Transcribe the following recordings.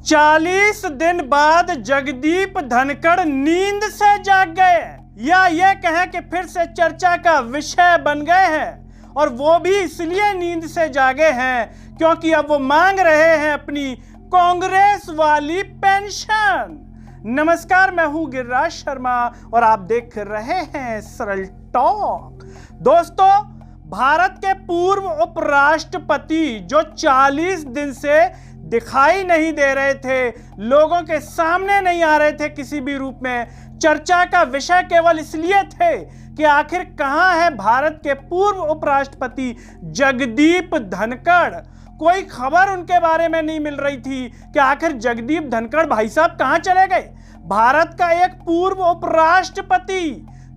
40 दिन बाद जगदीप धनखड़ नींद से जाग गए या ये कहें कि फिर से चर्चा का विषय बन गए हैं। और वो भी इसलिए नींद से जागे हैं क्योंकि अब वो मांग रहे हैं अपनी कांग्रेस वाली पेंशन। नमस्कार, मैं हूं गिरिराज शर्मा और आप देख रहे हैं सरल टॉक। दोस्तों, भारत के पूर्व उपराष्ट्रपति जो 40 दिन से दिखाई नहीं दे रहे थे, लोगों के सामने नहीं आ रहे थे किसी भी रूप में, चर्चा का विषय केवल इसलिए थे कि आखिर कहां है भारत के पूर्व उपराष्ट्रपति जगदीप धनखड़। कोई खबर उनके बारे में नहीं मिल रही थी कि आखिर जगदीप धनखड़ भाई साहब कहां चले गए। भारत का एक पूर्व उपराष्ट्रपति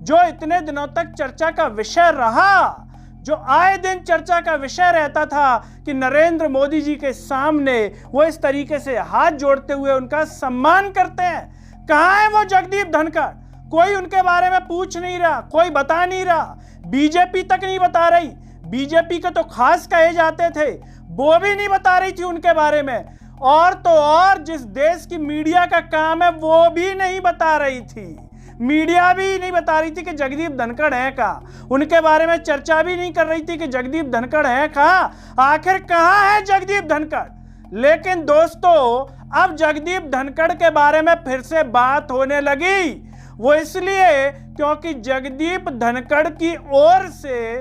जो इतने दिनों तक चर्चा का विषय रहा, जो आए दिन चर्चा का विषय रहता था कि नरेंद्र मोदी जी के सामने वो इस तरीके से हाथ जोड़ते हुए उनका सम्मान करते हैं। कहां है वो जगदीप धनखड़? कोई उनके बारे में पूछ नहीं रहा, कोई बता नहीं रहा, बीजेपी तक नहीं बता रही। बीजेपी के तो खास कहे जाते थे, वो भी नहीं बता रही थी उनके बारे में। और तो और जिस देश की मीडिया का काम है वो भी नहीं बता रही थी, मीडिया भी नहीं बता रही थी कि जगदीप धनखड़ है कहाँ। उनके बारे में चर्चा भी नहीं कर रही थी कि जगदीप धनखड़ है कहाँ, आखिर कहाँ है जगदीप धनखड़। लेकिन दोस्तों, अब जगदीप धनखड़ के बारे में फिर से बात होने लगी। वो इसलिए क्योंकि जगदीप धनखड़ की ओर से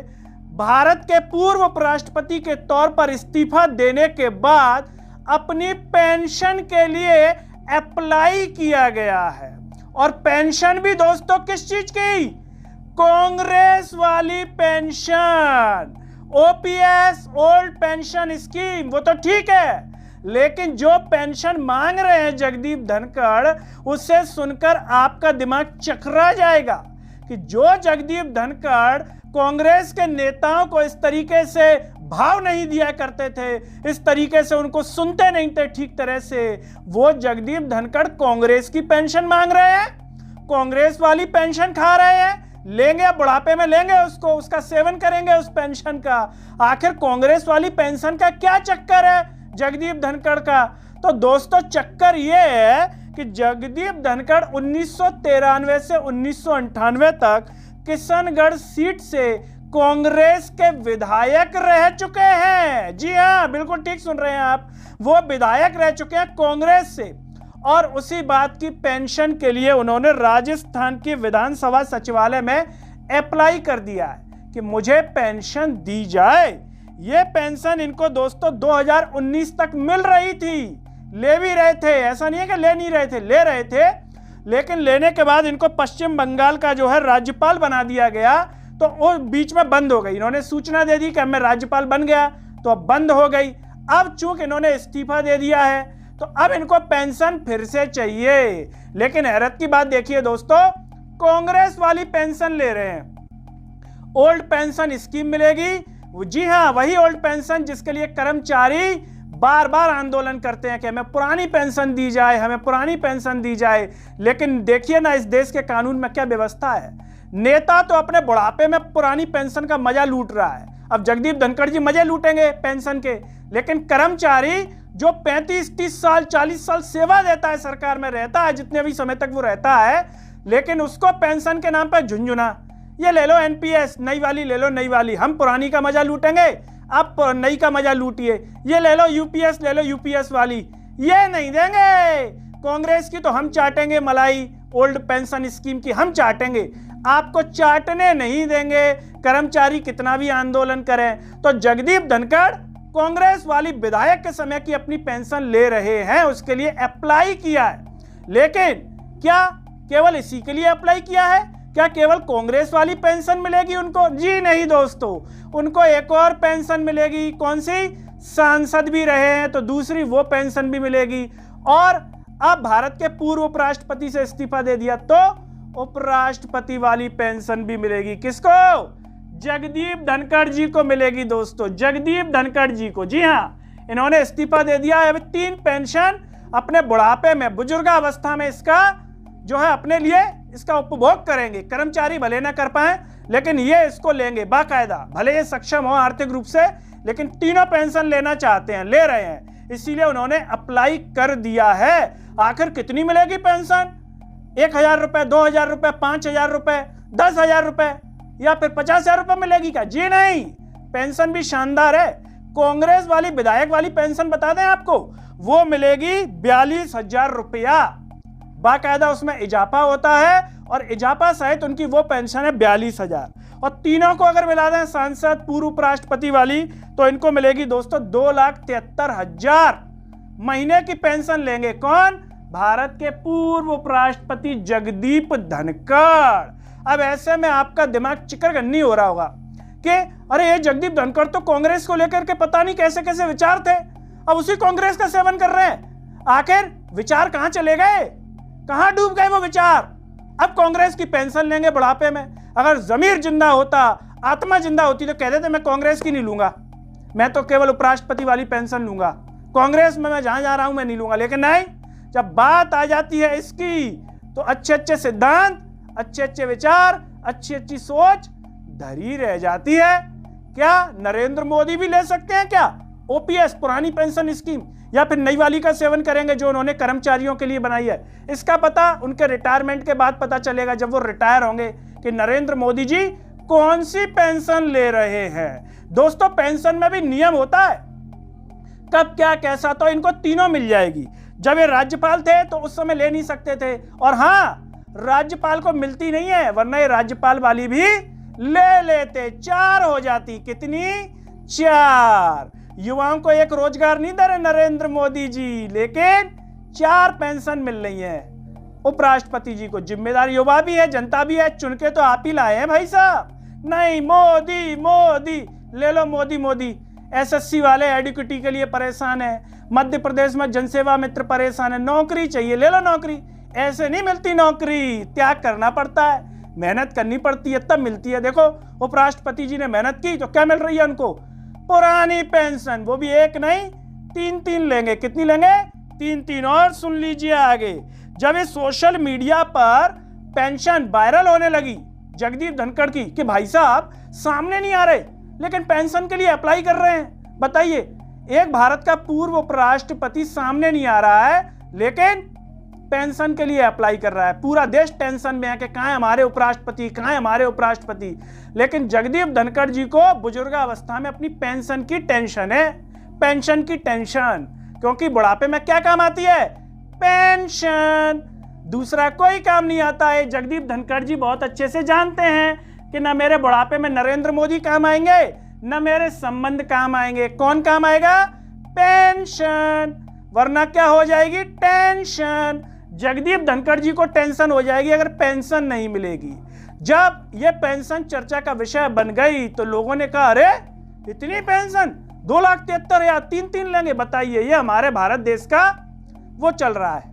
भारत के पूर्व उपराष्ट्रपति के तौर पर इस्तीफा देने के बाद अपनी पेंशन के लिए अप्लाई किया गया है। और पेंशन भी दोस्तों किस चीज की? कांग्रेस वाली pension, OPS, old pension scheme. वो तो ठीक है, लेकिन जो पेंशन मांग रहे हैं जगदीप धनखड़, उससे सुनकर आपका दिमाग चकरा जाएगा कि जो जगदीप धनखड़ कांग्रेस के नेताओं को इस तरीके से भाव नहीं दिया करते थे, इस तरीके से उनको सुनते नहीं थे ठीक तरह से, वो जगदीप धनखड़ कांग्रेस की पेंशन मांग रहे हैं, कांग्रेस वाली पेंशन खा रहे हैं। लेंगे, बुढ़ापे में लेंगे उसको, उसका सेवन करेंगे उस पेंशन का। आखिर कांग्रेस वाली पेंशन का क्या चक्कर है जगदीप धनखड़ का? तो दोस्तों, चक्कर ये है कि जगदीप धनखड़ 1993 से 1998 तक किशनगढ़ सीट से कांग्रेस के विधायक रह चुके हैं। जी हाँ, बिल्कुल ठीक सुन रहे हैं आप, वो विधायक रह चुके हैं कांग्रेस से। और उसी बात की पेंशन के लिए उन्होंने राजस्थान की विधानसभा सचिवालय में अप्लाई कर दिया है कि मुझे पेंशन दी जाए। ये पेंशन इनको दोस्तों 2019 तक मिल रही थी, ले भी रहे थे, ऐसा नहीं है कि ले नहीं रहे थे, ले रहे थे। लेकिन लेने के बाद इनको पश्चिम बंगाल का जो है राज्यपाल बना दिया गया, तो वो बीच में बंद हो गई। इन्होंने सूचना दे दी कि अब मैं राज्यपाल बन गया, तो अब बंद हो गई। अब चूंकि इन्होंने इस्तीफा दे दिया है, तो अब इनको पेंशन फिर से चाहिए। लेकिन हैरत की बात देखिए दोस्तों, कांग्रेस वाली पेंशन ले रहे हैं, ओल्ड पेंशन स्कीम मिलेगी। जी हाँ, वही ओल्ड पेंशन जिसके लिए कर्मचारी बार बार आंदोलन करते हैं कि हमें पुरानी पेंशन दी जाए, हमें पुरानी पेंशन दी जाए। लेकिन देखिए ना, इस देश के कानून में क्या व्यवस्था है। नेता तो अपने बुढ़ापे में पुरानी पेंशन का मजा लूट रहा है, अब जगदीप धनखड़ जी मजे लूटेंगे पेंशन के। लेकिन कर्मचारी जो 35-30 साल 40 साल सेवा देता है, सरकार में रहता है, जितने भी समय तक वो रहता है, लेकिन उसको पेंशन के नाम पर झुंझुना, ये ले लो एनपीएस, नई वाली ले लो, नई वाली, हम पुरानी का मजा लूटेंगे, आप नई का मजा लूटिए। ये ले लो यूपीएस, ले लो यूपीएस वाली, ये नहीं देंगे। कांग्रेस की तो हम चाटेंगे मलाई, ओल्ड पेंशन स्कीम की हम चाटेंगे, आपको चाटने नहीं देंगे। कर्मचारी कितना भी आंदोलन करें। तो जगदीप धनखड़ कांग्रेस वाली विधायक के समय की अपनी पेंशन ले रहे हैं, उसके लिए अप्लाई किया है। लेकिन क्या केवल इसी के लिए अप्लाई किया है? क्या केवल कांग्रेस वाली पेंशन मिलेगी उनको? जी नहीं दोस्तों, उनको एक और पेंशन मिलेगी। कौन सी? सांसद भी रहे हैं तो दूसरी वो पेंशन भी मिलेगी। और अब भारत के पूर्व उपराष्ट्रपति से इस्तीफा दे दिया तो उपराष्ट्रपति वाली पेंशन भी मिलेगी। किसको? जगदीप धनखड़ जी को मिलेगी दोस्तों, जगदीप धनखड़ जी को। जी हाँ, इन्होंने इस्तीफा दे दिया है। अब 3 पेंशन अपने बुढ़ापे में, बुजुर्गावस्था में इसका जो है अपने लिए इसका उपभोग करेंगे। कर्मचारी भले ना कर पाए, लेकिन ये इसको लेंगे बाकायदा। भले ये सक्षम हो आर्थिक रूप से, लेकिन तीनों पेंशन लेना चाहते हैं, ले रहे हैं। इसीलिए उन्होंने अप्लाई कर दिया है। आखिर कितनी मिलेगी पेंशन? 1,000 रुपए, 2,000 रुपए, 5,000 रुपए, 10,000 रुपए या फिर 50,000 रुपए मिलेगी क्या? जी नहीं, पेंशन भी शानदार है। कांग्रेस वाली विधायक वाली पेंशन बता दें आपको, वो मिलेगी 42,000 रुपया। बाकायदा उसमें इजाफा होता है और इजाफा सहित उनकी वो पेंशन है 42,000। और तीनों को अगर मिला दें, सांसद, पूर्व उपराष्ट्रपति वाली, तो इनको मिलेगी दोस्तों 2,73,000 महीने की पेंशन लेंगे। कौन? भारत के पूर्व उपराष्ट्रपति जगदीप धनखड़। अब ऐसे में आपका दिमाग चिकरगन्नी हो रहा होगा कि अरे ये जगदीप धनखड़ तो कांग्रेस को लेकर के पता नहीं कैसे कैसे विचार थे, अब उसी कांग्रेस का सेवन कर रहे हैं। आखिर विचार कहां चले गए, कहां डूब गए वो विचार? अब कांग्रेस की पेंशन लेंगे बुढ़ापे में। अगर जमीर जिंदा होता, आत्मा जिंदा होती, तो कह देते मैं कांग्रेस की नहीं लूंगा, मैं तो केवल उपराष्ट्रपति वाली पेंशन लूंगा, कांग्रेस में मैं जहां जा रहा हूं मैं नहीं लूंगा। लेकिन नहीं, जब बात आ जाती है इसकी, तो अच्छे अच्छे सिद्धांत, अच्छे अच्छे विचार, अच्छी अच्छी सोच धरी रह जाती है। क्या नरेंद्र मोदी भी ले सकते हैं क्या ओपीएस, पुरानी पेंशन स्कीम, या फिर नई वाली का सेवन करेंगे जो उन्होंने कर्मचारियों के लिए बनाई है? इसका पता उनके रिटायरमेंट के बाद पता चलेगा, जब वो रिटायर होंगे, कि नरेंद्र मोदी जी कौन सी पेंशन ले रहे हैं। दोस्तों, पेंशन में भी नियम होता है, कब क्या कैसा, तो इनको तीनों मिल जाएगी। जब ये राज्यपाल थे तो उस समय ले नहीं सकते थे, और हाँ, राज्यपाल को मिलती नहीं है, वरना ये राज्यपाल वाली भी ले लेते, 4 हो जाती। कितनी? 4। युवाओं को एक रोजगार नहीं दे रहे नरेंद्र मोदी जी, लेकिन 4 पेंशन मिल रही है। उपराष्ट्रपति जी को जिम्मेदारी, युवा भी है, जनता भी है, चुन के तो आप ही लाए हैं भाई साहब। नहीं, मोदी मोदी ले लो, मोदी मोदी। एसएससी वाले एडुकेटी के लिए परेशान है, मध्य प्रदेश में जनसेवा मित्र परेशान है, नौकरी चाहिए, ले लो नौकरी। ऐसे नहीं मिलती नौकरी, त्याग करना पड़ता है, मेहनत करनी पड़ती है, तब मिलती है। देखो, उपराष्ट्रपति जी ने मेहनत की तो क्या मिल रही है उनको? पुरानी पेंशन, वो भी एक नहीं 3-3 लेंगे। कितनी लेंगे? 3-3। और सुन लीजिए आगे, जब ये सोशल मीडिया पर पेंशन वायरल होने लगी जगदीप धनखड़ की, कि भाई साहब सामने नहीं आ रहे लेकिन पेंशन के लिए अप्लाई कर रहे हैं। बताइए, एक भारत का पूर्व उपराष्ट्रपति सामने नहीं आ रहा है लेकिन पेंशन के लिए अप्लाई कर रहा है। पूरा देश टेंशन में है कि कहां है हमारे उपराष्ट्रपति, कहां है हमारे उपराष्ट्रपति। लेकिन जगदीप धनखड़ जी को बुजुर्गावस्था में अपनी पेंशन की टेंशन है, पेंशन की टेंशन, क्योंकि बुढ़ापे में क्या काम आती है? पेंशन। दूसरा कोई काम नहीं आता है। जगदीप धनखड़ जी बहुत अच्छे से जानते हैं कि न मेरे बुढ़ापे में नरेंद्र मोदी काम आएंगे, न मेरे संबंध काम आएंगे। कौन काम आएगा? पेंशन। वरना क्या हो जाएगी? टेंशन। जगदीप धनखड़ जी को टेंशन हो जाएगी अगर पेंशन नहीं मिलेगी। जब ये पेंशन चर्चा का विषय बन गई तो लोगों ने कहा, अरे इतनी पेंशन, 2,73,000, 3-3 लेंगे। बताइए, ये हमारे भारत देश का वो चल रहा है,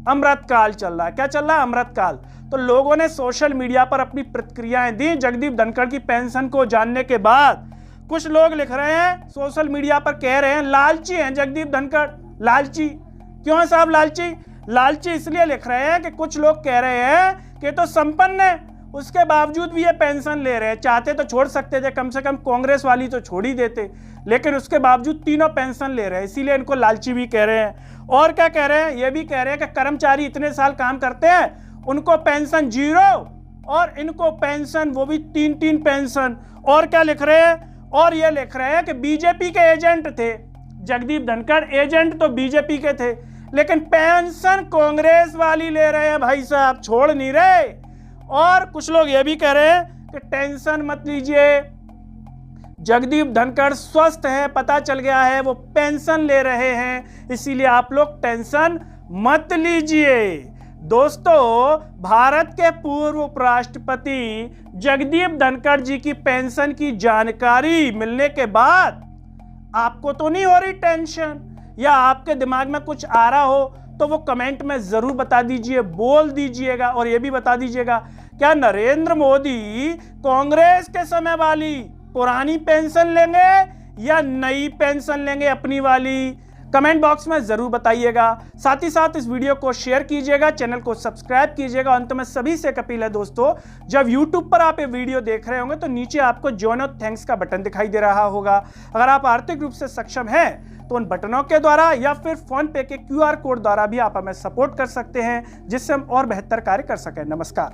अमृतकाल चल रहा है। क्या चल रहा है? अमृतकाल। तो लोगों ने सोशल मीडिया पर अपनी प्रतिक्रियाएं दी जगदीप धनखड़ की पेंशन को जानने के बाद। कुछ लोग लिख रहे हैं सोशल मीडिया पर, कह रहे हैं लालची हैं जगदीप धनखड़। लालची क्यों है साहब? लालची लालची इसलिए लिख रहे हैं कि कुछ लोग कह रहे हैं कि तो संपन्न है, उसके बावजूद भी ये पेंशन ले रहे हैं। चाहते तो छोड़ सकते थे, कम से कम कांग्रेस वाली तो छोड़ ही देते, लेकिन उसके बावजूद तीनों पेंशन ले रहे हैं, इसीलिए इनको लालची भी कह रहे हैं। और क्या कह रहे हैं? ये भी कह रहे हैं कि कर्मचारी इतने साल काम करते हैं, उनको पेंशन 0, और इनको पेंशन वो भी 3-3 पेंशन। और क्या लिख रहे हैं? और ये लिख रहे हैं कि बीजेपी के एजेंट थे जगदीप धनखड़, एजेंट तो बीजेपी के थे, लेकिन पेंशन कांग्रेस वाली ले रहे हैं भाई साहब, छोड़ नहीं रहे। और कुछ लोग ये भी कह रहे हैं कि टेंशन मत लीजिए, जगदीप धनखड़ स्वस्थ है, पता चल गया है वो पेंशन ले रहे हैं, इसीलिए आप लोग टेंशन मत लीजिए। दोस्तों, भारत के पूर्व उपराष्ट्रपति जगदीप धनखड़ जी की पेंशन की जानकारी मिलने के बाद आपको तो नहीं हो रही टेंशन, या आपके दिमाग में कुछ आ रहा हो तो वो कमेंट में जरूर बता दीजिए, बोल दीजिएगा। और ये भी बता दीजिएगा, क्या नरेंद्र मोदी कांग्रेस के समय वाली पुरानी पेंशन लेंगे या नई पेंशन लेंगे अपनी वाली? कमेंट बॉक्स में जरूर बताइएगा। साथ ही साथ इस वीडियो को शेयर कीजिएगा, चैनल को सब्सक्राइब कीजिएगा। अंत में सभी से एक अपील है दोस्तों, जब YouTube पर आप ये वीडियो देख रहे होंगे तो नीचे आपको जॉइन और थैंक्स का बटन दिखाई दे रहा होगा। अगर आप आर्थिक रूप से सक्षम हैं तो उन बटनों के द्वारा या फिर फोन पे के QR कोड द्वारा भी आप हमें सपोर्ट कर सकते हैं, जिससे हम और बेहतर कार्य कर सकें। नमस्कार।